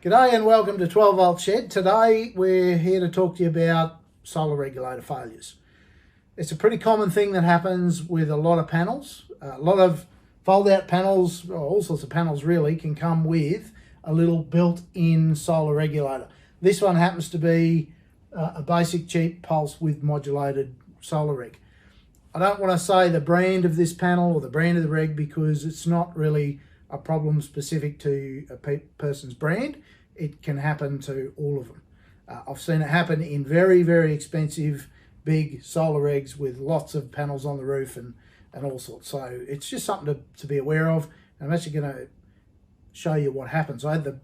G'day and welcome to 12 Volt Shed. Today we're here to talk to you about solar regulator failures. It's a pretty common thing that happens with a lot of panels. A lot of fold out panels, or all sorts of panels really, can come with a little built-in solar regulator. This one happens to be a basic cheap pulse width modulated solar reg. I don't want to say the brand of this panel or the brand of the reg because it's not really a problem specific to a person's brand. It can happen to all of them. I've seen it happen in very, very expensive big solar regs with lots of panels on the roof and all sorts. So it's just something to be aware of. And I'm actually going to show you what happens. I had the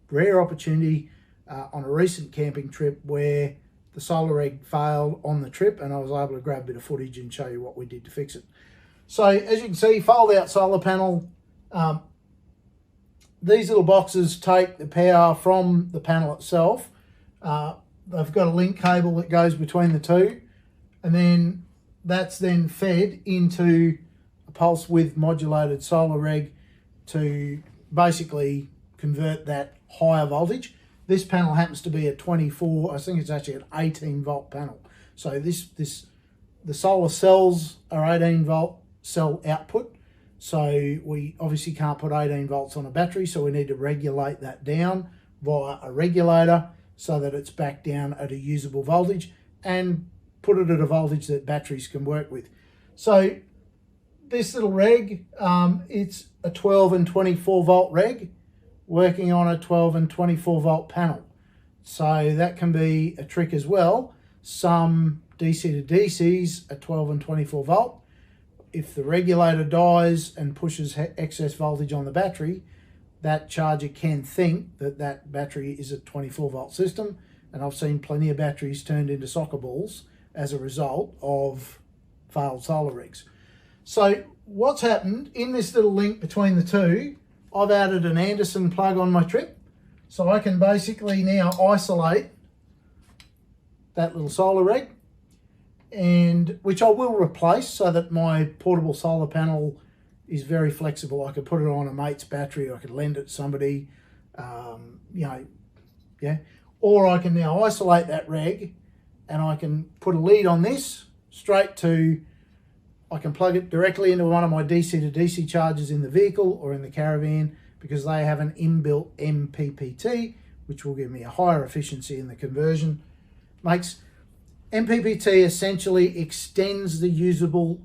rare opportunity on a recent camping trip where the solar reg failed on the trip, and I was able to grab a bit of footage and show you what we did to fix it. So as you can see, fold out solar panel. These little boxes take the power from the panel itself. They've got a link cable that goes between the two, and then that's then fed into a pulse width modulated solar reg to basically convert that higher voltage. This panel happens to be a 24, I think it's actually an 18 volt panel. So the solar cells are 18 volt cell output. So we obviously can't put 18 volts on a battery, so we need to regulate that down via a regulator so that it's back down at a usable voltage and put it at a voltage that batteries can work with. So this little reg, it's a 12 and 24 volt reg working on a 12 and 24 volt panel. So that can be a trick as well. Some DC to DCs are 12 and 24 volt. If the regulator dies and pushes excess voltage on the battery, that charger can think that that battery is a 24 volt system. And I've seen plenty of batteries turned into soccer balls as a result of failed solar rigs. So what's happened in this little link between the two, I've added an Anderson plug on my trip. So I can basically now isolate that little solar reg, and which I will replace so that my portable solar panel is very flexible. I could put it on a mate's battery, I could lend it to somebody, or I can now isolate that reg and I can put a lead on this straight to, I can plug it directly into one of my DC to DC chargers in the vehicle or in the caravan because they have an inbuilt MPPT, which will give me a higher efficiency in the conversion. MPPT essentially extends the usable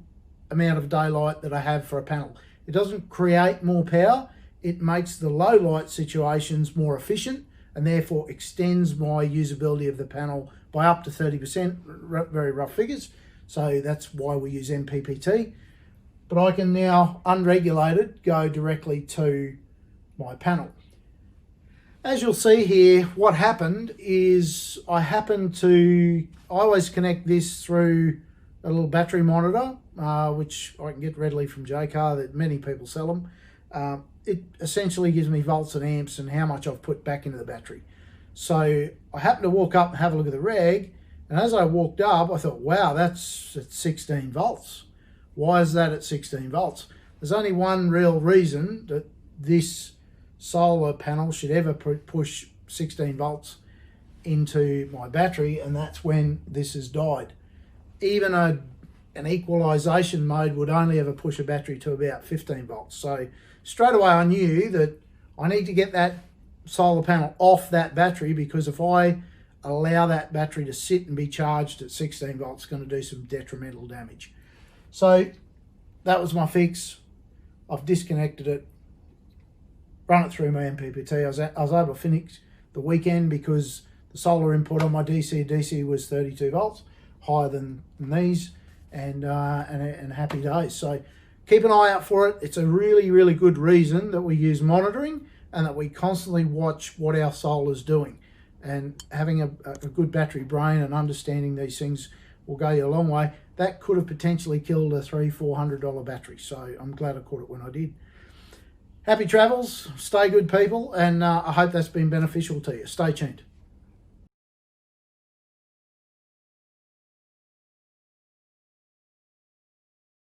amount of daylight that I have for a panel. It doesn't create more power, it makes the low light situations more efficient and therefore extends my usability of the panel by up to 30%, very rough figures. So that's why we use MPPT. But I can now, unregulated, go directly to my panel. As you'll see here, what happened is I always connect this through a little battery monitor, which I can get readily from JCar, that many people sell them. It essentially gives me volts and amps and how much I've put back into the battery. So I happened to walk up and have a look at the reg, and as I walked up, I thought, wow, that's at 16 volts. Why is that at 16 volts? There's only one real reason that this solar panel should ever push 16 volts into my battery, and that's when this has died. Even an equalization mode would only ever push a battery to about 15 volts. So straight away I knew that I need to get that solar panel off that battery, because if I allow that battery to sit and be charged at 16 volts, it's going to do some detrimental damage. So that was my fix. I've disconnected it, run it through my MPPT. I was able to finish the weekend because the solar input on my DC was 32 volts, higher than these, and happy days. So keep an eye out for it. It's a really, really good reason that we use monitoring and that we constantly watch what our solar's doing. And having a good battery brain and understanding these things will go you a long way. That could have potentially killed a $300-400 battery. So I'm glad I caught it when I did. Happy travels, stay good people, and I hope that's been beneficial to you. Stay tuned.